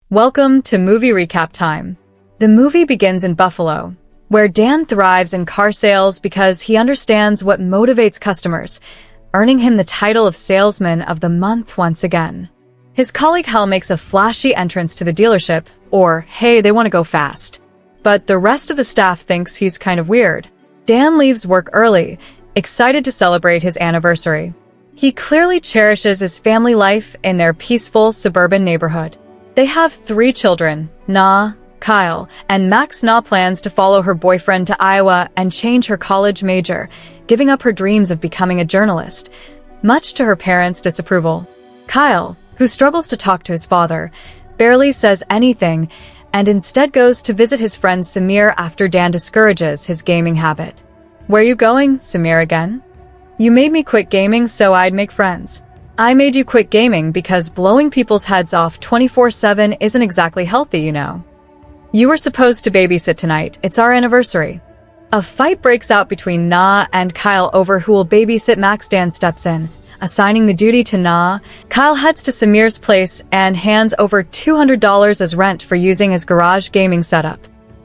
Welcome to Movie Recap Time. The movie begins in Buffalo, where Dan thrives in car sales because he understands what motivates customers, earning him the title of Salesman of the Month once again. His colleague Hal makes a flashy entrance to the dealership, or, hey, they want to go fast. But the rest of the staff thinks he's kind of weird. Dan leaves work early, excited to celebrate his anniversary. He clearly cherishes his family life in their peaceful suburban neighborhood. They have 3 children, Na, Kyle, and Max Na plans to follow her boyfriend to Iowa and change her college major, giving up her dreams of becoming a journalist, much to her parents' disapproval. Kyle, who struggles to talk to his father, barely says anything and instead goes to visit his friend Samir after Dan discourages his gaming habit. "Where you going, Samir again? You made me quit gaming so I'd make friends." "I made you quit gaming because blowing people's heads off 24/7 isn't exactly healthy, you know. You were supposed to babysit tonight. It's our anniversary." A fight breaks out between Na and Kyle over who will babysit Max. Dan steps in, assigning the duty to Na. Kyle heads to Samir's place and hands over $200 as rent for using his garage gaming setup.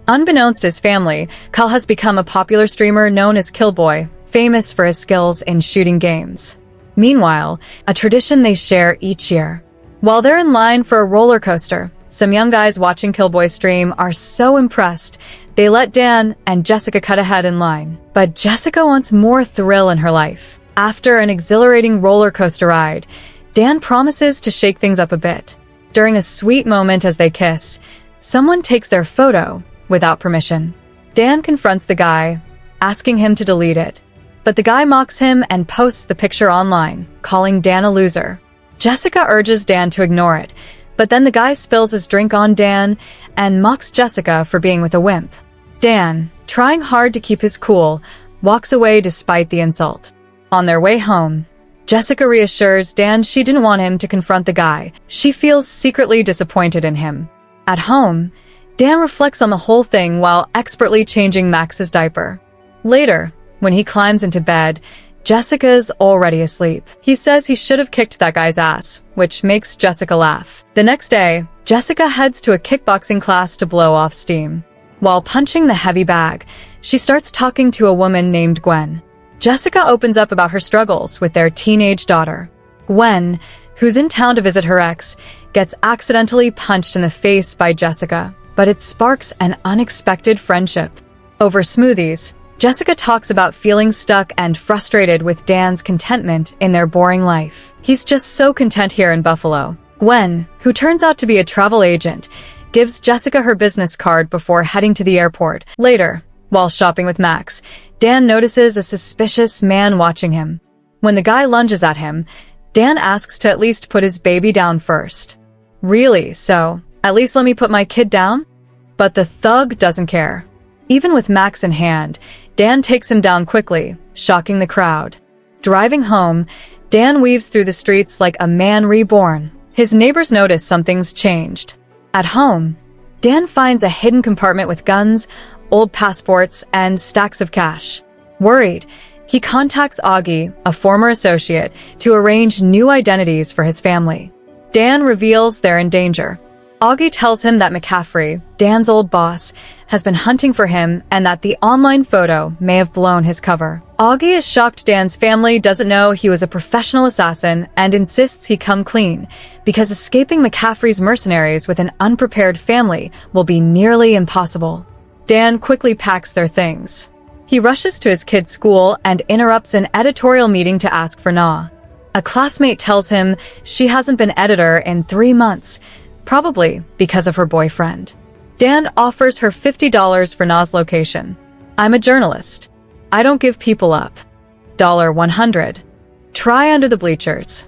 Unbeknownst to his family, Kyle has become a popular streamer known as Killboy, famous for his skills in shooting games. Meanwhile, a tradition they share each year. While they're in line for a roller coaster, some young guys watching Killboy stream are so impressed, they let Dan and Jessica cut ahead in line. But Jessica wants more thrill in her life. After an exhilarating roller coaster ride, Dan promises to shake things up a bit. During a sweet moment as they kiss, someone takes their photo without permission. Dan confronts the guy, asking him to delete it. But the guy mocks him and posts the picture online, calling Dan a loser. Jessica urges Dan to ignore it, but then the guy spills his drink on Dan and mocks Jessica for being with a wimp. Dan, trying hard to keep his cool, walks away despite the insult. On their way home, Jessica reassures Dan she didn't want him to confront the guy. She feels secretly disappointed in him. At home, Dan reflects on the whole thing while expertly changing Max's diaper. Later, when he climbs into bed, Jessica's already asleep. He says he should have kicked that guy's ass, which makes Jessica laugh. The next day, Jessica heads to a kickboxing class to blow off steam. While punching the heavy bag, she starts talking to a woman named Gwen. Jessica opens up about her struggles with their teenage daughter. Gwen, who's in town to visit her ex, gets accidentally punched in the face by Jessica, but it sparks an unexpected friendship. Over smoothies, Jessica talks about feeling stuck and frustrated with Dan's contentment in their boring life. He's just so content here in Buffalo. Gwen, who turns out to be a travel agent, gives Jessica her business card before heading to the airport. Later, while shopping with Max, Dan notices a suspicious man watching him. When the guy lunges at him, Dan asks to at least put his baby down first. "Really? So, at least let me put my kid down?" But the thug doesn't care. Even with Max in hand, Dan takes him down quickly, shocking the crowd. Driving home, Dan weaves through the streets like a man reborn. His neighbors notice something's changed. At home, Dan finds a hidden compartment with guns, old passports, and stacks of cash. Worried, he contacts Augie, a former associate, to arrange new identities for his family. Dan reveals they're in danger. Augie tells him that McCaffrey, Dan's old boss, has been hunting for him and that the online photo may have blown his cover. Augie is shocked Dan's family doesn't know he was a professional assassin and insists he come clean, because escaping McCaffrey's mercenaries with an unprepared family will be nearly impossible. Dan quickly packs their things. He rushes to his kid's school and interrupts an editorial meeting to ask for Na. A classmate tells him she hasn't been editor in 3 months, probably because of her boyfriend. Dan offers her $50 for Na's location. "I'm a journalist. I don't give people up. $100. Try under the bleachers."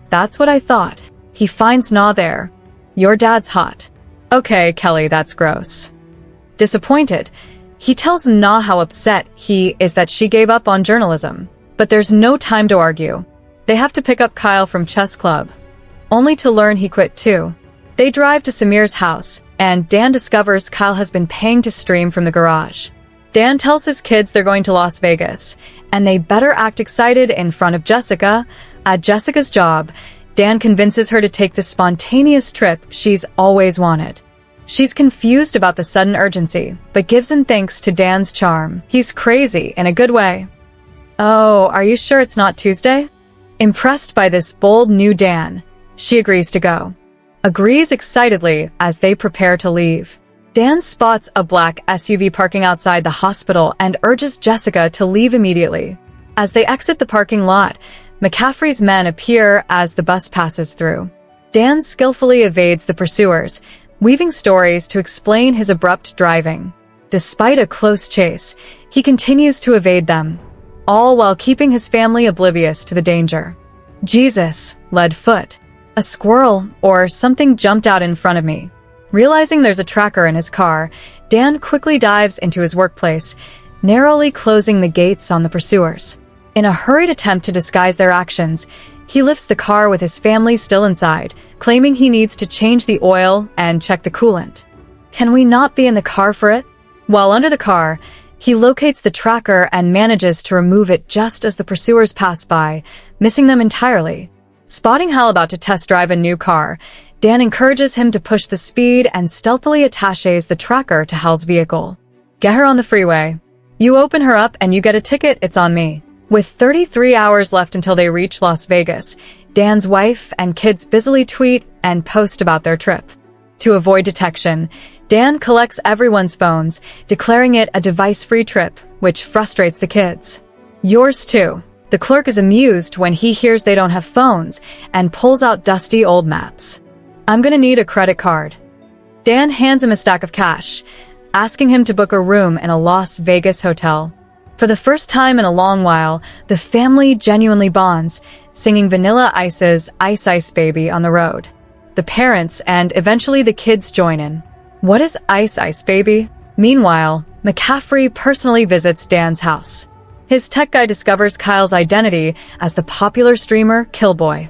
"That's what I thought." He finds Na there. "Your dad's hot." "Okay, Kelly, that's gross." Disappointed, he tells Na how upset he is that she gave up on journalism. But there's no time to argue. They have to pick up Kyle from chess club, only to learn he quit too. They drive to Samir's house, and Dan discovers Kyle has been paying to stream from the garage. Dan tells his kids they're going to Las Vegas, and they better act excited in front of Jessica. At Jessica's job, Dan convinces her to take the spontaneous trip she's always wanted. She's confused about the sudden urgency, but gives in thanks to Dan's charm. He's crazy in a good way. Oh, are you sure it's not Tuesday? Impressed by this bold new Dan, she agrees to go. Agrees excitedly as they prepare to leave. Dan spots a black SUV parking outside the hospital and urges Jessica to leave immediately. As they exit the parking lot, McCaffrey's men appear as the bus passes through. Dan skillfully evades the pursuers, weaving stories to explain his abrupt driving. Despite a close chase, he continues to evade them, all while keeping his family oblivious to the danger. Jesus, lead foot. A squirrel or something jumped out in front of me. Realizing there's a tracker in his car, Dan quickly dives into his workplace, narrowly closing the gates on the pursuers. In a hurried attempt to disguise their actions, he lifts the car with his family still inside, claiming he needs to change the oil and check the coolant. Can we not be in the car for it? While under the car, he locates the tracker and manages to remove it just as the pursuers pass by, missing them entirely. Spotting Hal about to test drive a new car, Dan encourages him to push the speed and stealthily attaches the tracker to Hal's vehicle. Get her on the freeway. You open her up and you get a ticket, it's on me. With 33 hours left until they reach Las Vegas, Dan's wife and kids busily tweet and post about their trip. To avoid detection, Dan collects everyone's phones, declaring it a device-free trip, which frustrates the kids. Yours too. The clerk is amused when he hears they don't have phones and pulls out dusty old maps. I'm gonna need a credit card. Dan hands him a stack of cash, asking him to book a room in a Las Vegas hotel. For the first time in a long while, the family genuinely bonds, singing Vanilla Ice's Ice Ice Baby on the road. The parents and eventually the kids join in. What is Ice Ice Baby? Meanwhile, McCaffrey personally visits Dan's house. His tech guy discovers Kyle's identity as the popular streamer Killboy.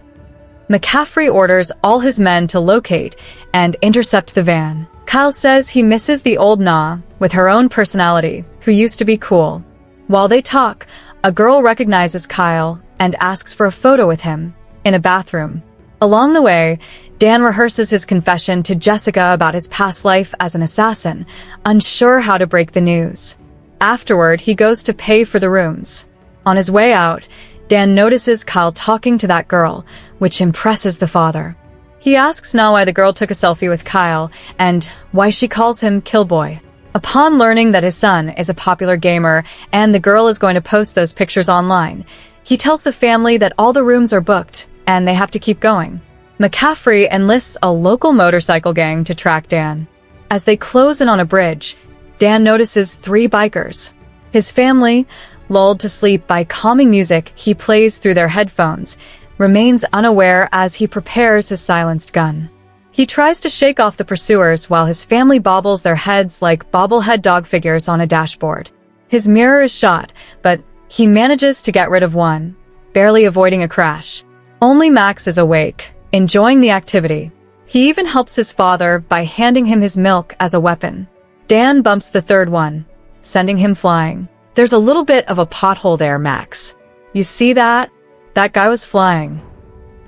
McCaffrey orders all his men to locate and intercept the van. Kyle says he misses the old Nah with her own personality, who used to be cool. While they talk, a girl recognizes Kyle and asks for a photo with him in a bathroom. Along the way, Dan rehearses his confession to Jessica about his past life as an assassin, unsure how to break the news. Afterward, he goes to pay for the rooms. On his way out, Dan notices Kyle talking to that girl, which impresses the father. He asks Nah why the girl took a selfie with Kyle and why she calls him Killboy. Upon learning that his son is a popular gamer and the girl is going to post those pictures online, he tells the family that all the rooms are booked and they have to keep going. McCaffrey enlists a local motorcycle gang to track Dan. As they close in on a bridge, Dan notices 3 bikers. His family, lulled to sleep by calming music he plays through their headphones, remains unaware as he prepares his silenced gun. He tries to shake off the pursuers while his family bobbles their heads like bobblehead dog figures on a dashboard. His mirror is shot, but he manages to get rid of one, barely avoiding a crash. Only Max is awake, enjoying the activity. He even helps his father by handing him his milk as a weapon. Dan bumps the 3rd one, sending him flying. There's a little bit of a pothole there, Max. You see that? That guy was flying.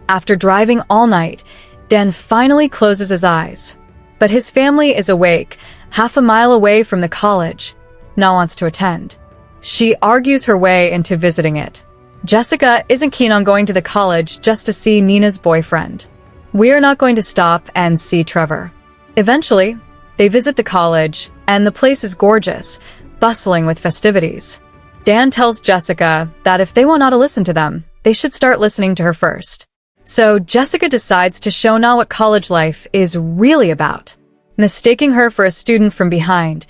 After driving all night, Dan finally closes his eyes. But his family is awake, half a mile away from the college. Nah wants to attend. She argues her way into visiting it. Jessica isn't keen on going to the college just to see Nina's boyfriend. We're not going to stop and see Trevor. Eventually, they visit the college, and the place is gorgeous, bustling with festivities. Dan tells Jessica that if they want Nah to listen to them, they should start listening to her first. So Jessica decides to show Nah what college life is really about. Mistaking her for a student from behind,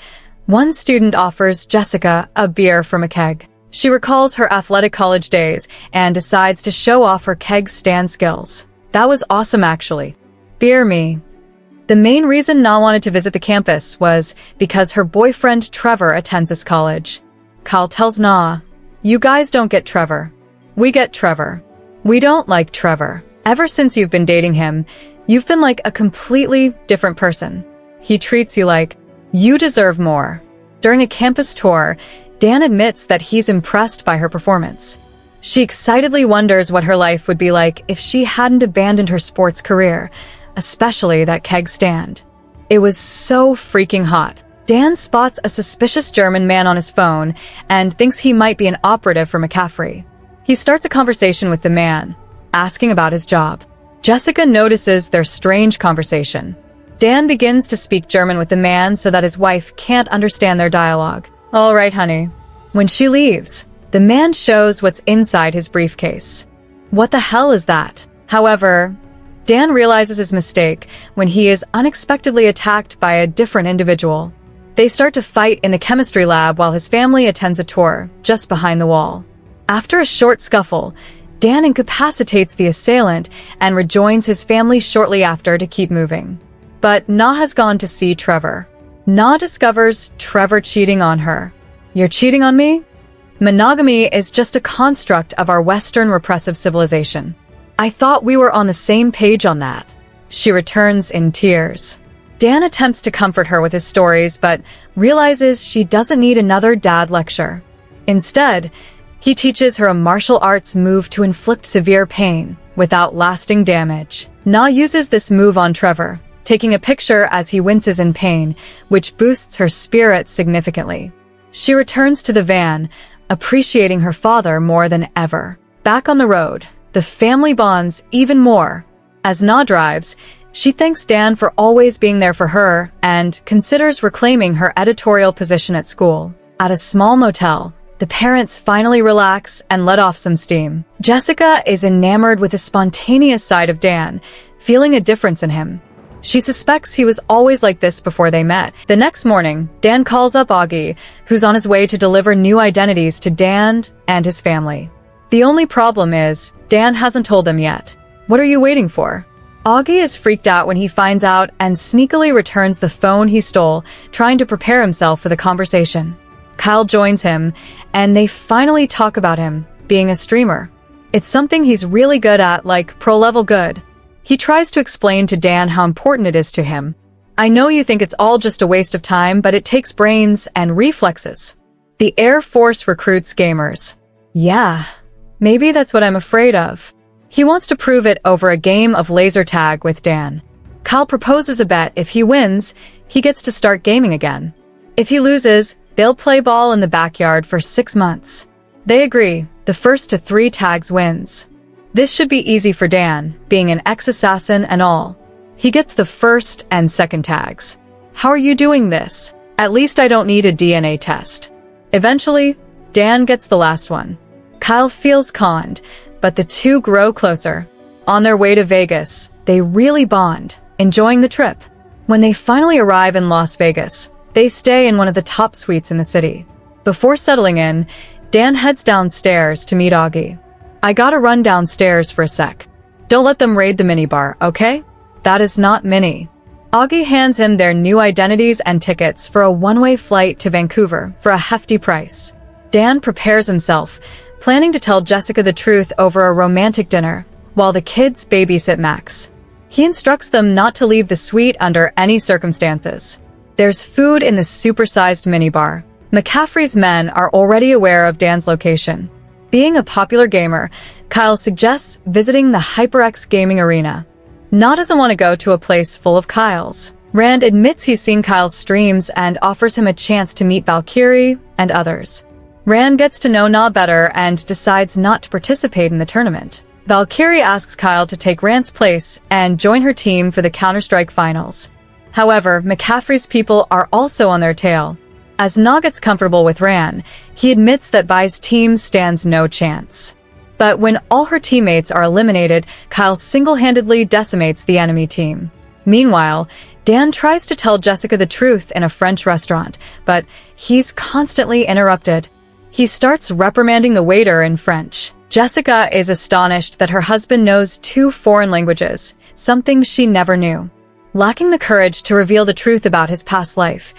one student offers Jessica a beer from a keg. She recalls her athletic college days and decides to show off her keg stand skills. That was awesome, actually. Beer me. The main reason Nah wanted to visit the campus was because her boyfriend Trevor attends this college. Kyle tells Nah, "You guys don't get Trevor. We get Trevor. We don't like Trevor. Ever since you've been dating him, you've been like a completely different person. He treats you like you deserve more." During a campus tour, Dan admits that he's impressed by her performance. She excitedly wonders what her life would be like if she hadn't abandoned her sports career, especially that keg stand. It was so freaking hot. Dan spots a suspicious German man on his phone and thinks he might be an operative for McCaffrey. He starts a conversation with the man, asking about his job. Jessica notices their strange conversation. Dan begins to speak German with the man so that his wife can't understand their dialogue. "All right, honey." When she leaves, the man shows what's inside his briefcase. What the hell is that? However, Dan realizes his mistake when he is unexpectedly attacked by a different individual. They start to fight in the chemistry lab while his family attends a tour just behind the wall. After a short scuffle, Dan incapacitates the assailant and rejoins his family shortly after to keep moving. But Na has gone to see Trevor. Na discovers Trevor cheating on her. "You're cheating on me?" Monogamy is just a construct of our Western repressive civilization. "I thought we were on the same page on that." She returns in tears. Dan attempts to comfort her with his stories, but realizes she doesn't need another dad lecture. Instead, he teaches her a martial arts move to inflict severe pain without lasting damage. Na uses this move on Trevor, taking a picture as he winces in pain, which boosts her spirits significantly. She returns to the van, appreciating her father more than ever. Back on the road, the family bonds even more. As Na drives, she thanks Dan for always being there for her and considers reclaiming her editorial position at school. At a small motel, the parents finally relax and let off some steam. Jessica is enamored with the spontaneous side of Dan, feeling a difference in him. She suspects he was always like this before they met. The next morning, Dan calls up Augie, who's on his way to deliver new identities to Dan and his family. The only problem is, Dan hasn't told them yet. "What are you waiting for?" Augie is freaked out when he finds out and sneakily returns the phone he stole, trying to prepare himself for the conversation. Kyle joins him, and they finally talk about him being a streamer. It's something he's really good at, like pro-level good. He tries to explain to Dan how important it is to him. "I know you think it's all just a waste of time, but it takes brains and reflexes. The Air Force recruits gamers." Yeah, maybe that's what I'm afraid of. He wants to prove it over a game of laser tag with Dan. Kyle proposes a bet. If he wins, he gets to start gaming again. If he loses, they'll play ball in the backyard for 6 months. They agree. The first to 3 tags wins. This should be easy for Dan, being an ex-assassin and all. He gets the first and second tags. "How are you doing this? At least I don't need a DNA test." Eventually, Dan gets the last one. Kyle feels conned, but the two grow closer. On their way to Vegas, they really bond, enjoying the trip. When they finally arrive in Las Vegas, they stay in one of the top suites in the city. Before settling in, Dan heads downstairs to meet Augie. "I gotta run downstairs for a sec. Don't let them raid the minibar, okay?" "That is not mini." Augie hands him their new identities and tickets for a one-way flight to Vancouver for a hefty price. Dan prepares himself, planning to tell Jessica the truth over a romantic dinner, while the kids babysit Max. He instructs them not to leave the suite under any circumstances. There's food in the supersized minibar. McCaffrey's men are already aware of Dan's location. Being a popular gamer, Kyle suggests visiting the HyperX gaming arena. Na doesn't want to go to a place full of Kyles. Rand admits he's seen Kyle's streams and offers him a chance to meet Valkyrie and others. Rand gets to know Na better and decides not to participate in the tournament. Valkyrie asks Kyle to take Rand's place and join her team for the Counter-Strike finals. However, McCaffrey's people are also on their tail. As Na gets comfortable with Rand, he admits that Vi's team stands no chance. But when all her teammates are eliminated, Kyle single-handedly decimates the enemy team. Meanwhile, Dan tries to tell Jessica the truth in a French restaurant, but he's constantly interrupted. He starts reprimanding the waiter in French. Jessica is astonished that her husband knows 2 foreign languages, something she never knew. Lacking the courage to reveal the truth about his past life,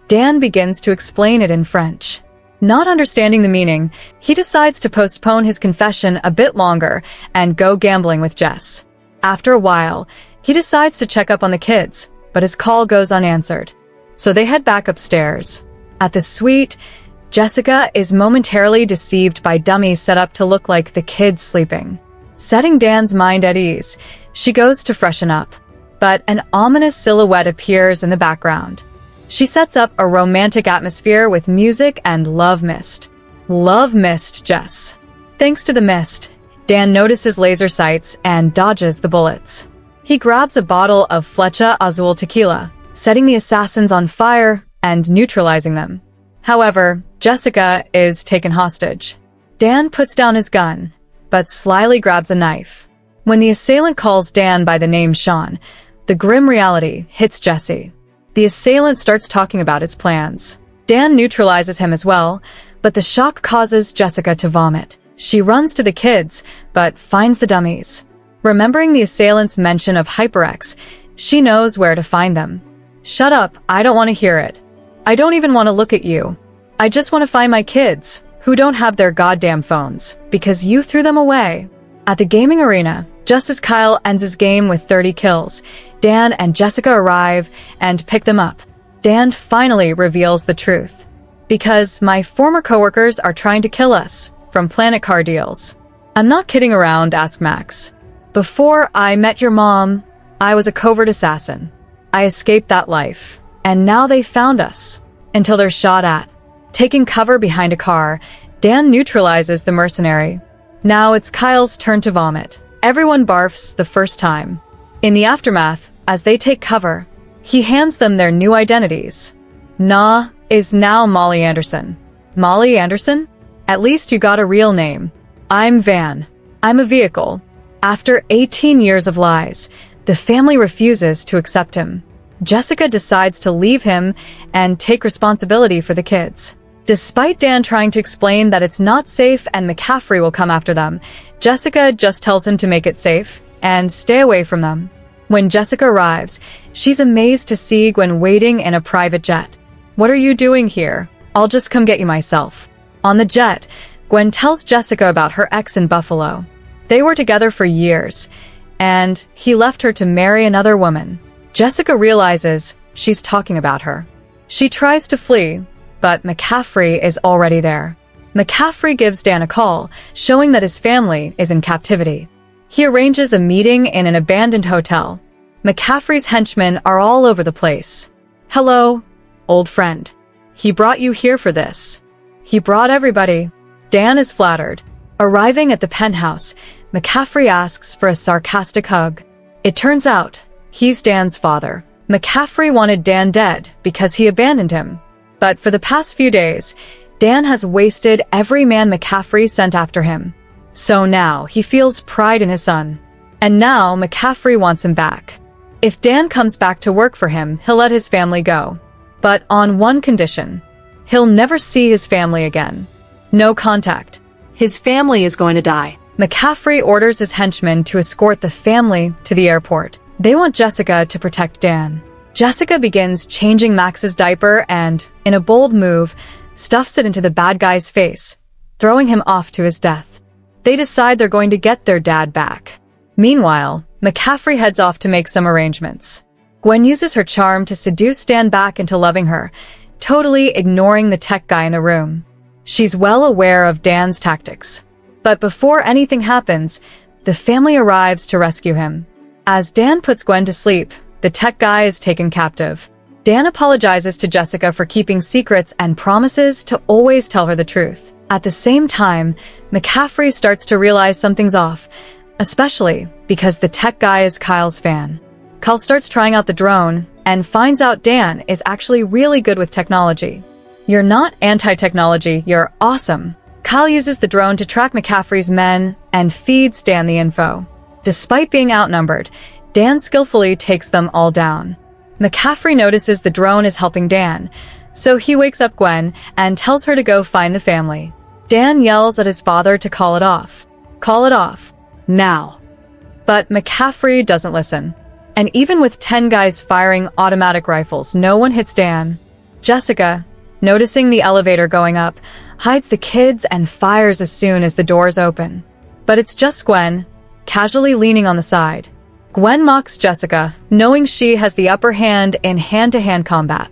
Dan begins to explain it in French. Not understanding the meaning, he decides to postpone his confession a bit longer and go gambling with Jess. After a while, he decides to check up on the kids, but his call goes unanswered. So they head back upstairs. At the suite, Jessica is momentarily deceived by dummies set up to look like the kids sleeping. Setting Dan's mind at ease, she goes to freshen up. But an ominous silhouette appears in the background. She sets up a romantic atmosphere with music and love mist. Love mist, Jess. Thanks to the mist, Dan notices laser sights and dodges the bullets. He grabs a bottle of Flecha Azul tequila, setting the assassins on fire and neutralizing them. However, Jessica is taken hostage. Dan puts down his gun, but slyly grabs a knife. When the assailant calls Dan by the name Sean, the grim reality hits Jesse. The assailant starts talking about his plans. Dan neutralizes him as well, but the shock causes Jessica to vomit. She runs to the kids, but finds the dummies. Remembering the assailant's mention of HyperX, she knows where to find them. Shut up, I don't want to hear it. I don't even want to look at you. I just want to find my kids, who don't have their goddamn phones, because you threw them away. At the gaming arena, just as Kyle ends his game with 30 kills, Dan and Jessica arrive and pick them up. Dan finally reveals the truth. Because my former coworkers are trying to kill us, from Planet Car Deals. I'm not kidding around, asked Max. Before I met your mom, I was a covert assassin. I escaped that life, and now they found us, until they're shot at. Taking cover behind a car, Dan neutralizes the mercenary. Now it's Kyle's turn to vomit. Everyone barfs the first time. In the aftermath, as they take cover, he hands them their new identities. Nah is now Molly Anderson. Molly Anderson? At least you got a real name. I'm Van. I'm a vehicle. After 18 years of lies, the family refuses to accept him. Jessica decides to leave him and take responsibility for the kids. Despite Dan trying to explain that it's not safe and McCaffrey will come after them, Jessica just tells him to make it safe and stay away from them. When Jessica arrives, she's amazed to see Gwen waiting in a private jet. What are you doing here? I'll just come get you myself. On the jet, Gwen tells Jessica about her ex in Buffalo. They were together for years, and he left her to marry another woman. Jessica realizes she's talking about her. She tries to flee, but McCaffrey is already there. McCaffrey gives Dan a call, showing that his family is in captivity. He arranges a meeting in an abandoned hotel. McCaffrey's henchmen are all over the place. Hello, old friend. He brought you here for this. He brought everybody. Dan is flattered. Arriving at the penthouse, McCaffrey asks for a sarcastic hug. It turns out, he's Dan's father. McCaffrey wanted Dan dead because he abandoned him. But for the past few days, Dan has wasted every man McCaffrey sent after him. So now he feels pride in his son. And now McCaffrey wants him back. If Dan comes back to work for him, he'll let his family go. But on one condition. He'll never see his family again. No contact. His family is going to die. McCaffrey orders his henchmen to escort the family to the airport. They want Jessica to protect Dan. Jessica begins changing Max's diaper and, in a bold move, stuffs it into the bad guy's face, throwing him off to his death. They decide they're going to get their dad back. Meanwhile, McCaffrey heads off to make some arrangements. Gwen uses her charm to seduce Dan back into loving her, totally ignoring the tech guy in the room. She's well aware of Dan's tactics. But before anything happens, the family arrives to rescue him. As Dan puts Gwen to sleep, the tech guy is taken captive. Dan apologizes to Jessica for keeping secrets and promises to always tell her the truth. At the same time, McCaffrey starts to realize something's off, especially because the tech guy is Kyle's fan. Kyle starts trying out the drone and finds out Dan is actually really good with technology. You're not anti-technology, you're awesome. Kyle uses the drone to track McCaffrey's men and feeds Dan the info. Despite being outnumbered, Dan skillfully takes them all down. McCaffrey notices the drone is helping Dan, so he wakes up Gwen and tells her to go find the family. Dan yells at his father to call it off. Call it off. Now. But McCaffrey doesn't listen. And even with 10 guys firing automatic rifles, no one hits Dan. Jessica, noticing the elevator going up, hides the kids and fires as soon as the doors open. But it's just Gwen, casually leaning on the side. Gwen mocks Jessica, knowing she has the upper hand in hand-to-hand combat.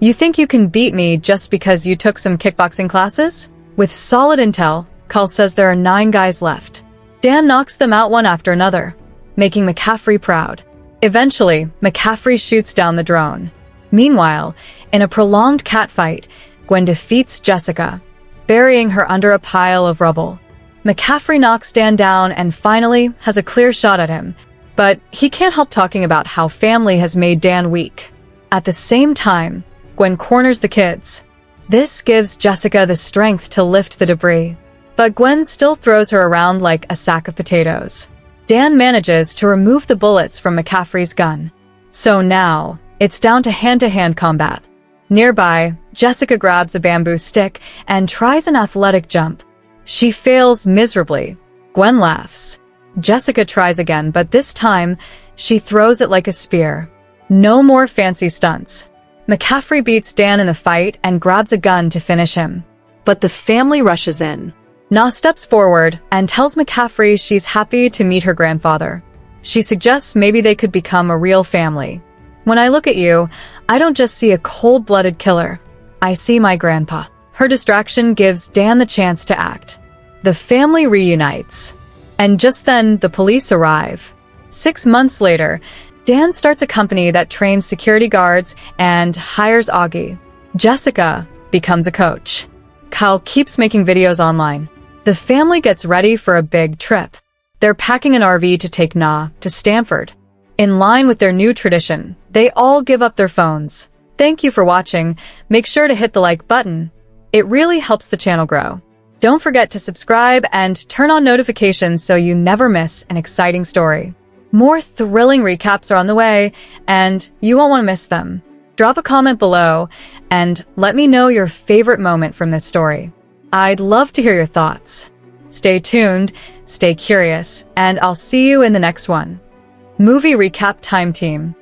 You think you can beat me just because you took some kickboxing classes? With solid intel, Carl says there are 9 guys left. Dan knocks them out one after another, making McCaffrey proud. Eventually, McCaffrey shoots down the drone. Meanwhile, in a prolonged catfight, Gwen defeats Jessica, burying her under a pile of rubble. McCaffrey knocks Dan down and finally has a clear shot at him, but he can't help talking about how family has made Dan weak. At the same time, Gwen corners the kids. This gives Jessica the strength to lift the debris, but Gwen still throws her around like a sack of potatoes. Dan manages to remove the bullets from McCaffrey's gun. So now, it's down to hand-to-hand combat. Nearby, Jessica grabs a bamboo stick and tries an athletic jump. She fails miserably. Gwen laughs. Jessica tries again, but this time, she throws it like a spear. No more fancy stunts. McCaffrey beats Dan in the fight and grabs a gun to finish him. But the family rushes in. Na steps forward and tells McCaffrey she's happy to meet her grandfather. She suggests maybe they could become a real family. When I look at you, I don't just see a cold-blooded killer. I see my grandpa. Her distraction gives Dan the chance to act. The family reunites. And just then, the police arrive. 6 months later, Dan starts a company that trains security guards and hires Augie. Jessica becomes a coach. Kyle keeps making videos online. The family gets ready for a big trip. They're packing an RV to take Na to Stanford. In line with their new tradition, they all give up their phones. Thank you for watching. Make sure to hit the like button. It really helps the channel grow. Don't forget to subscribe and turn on notifications so you never miss an exciting story. More thrilling recaps are on the way, and you won't want to miss them. Drop a comment below and let me know your favorite moment from this story. I'd love to hear your thoughts. Stay tuned, stay curious, and I'll see you in the next one. Movie Recap Time Team.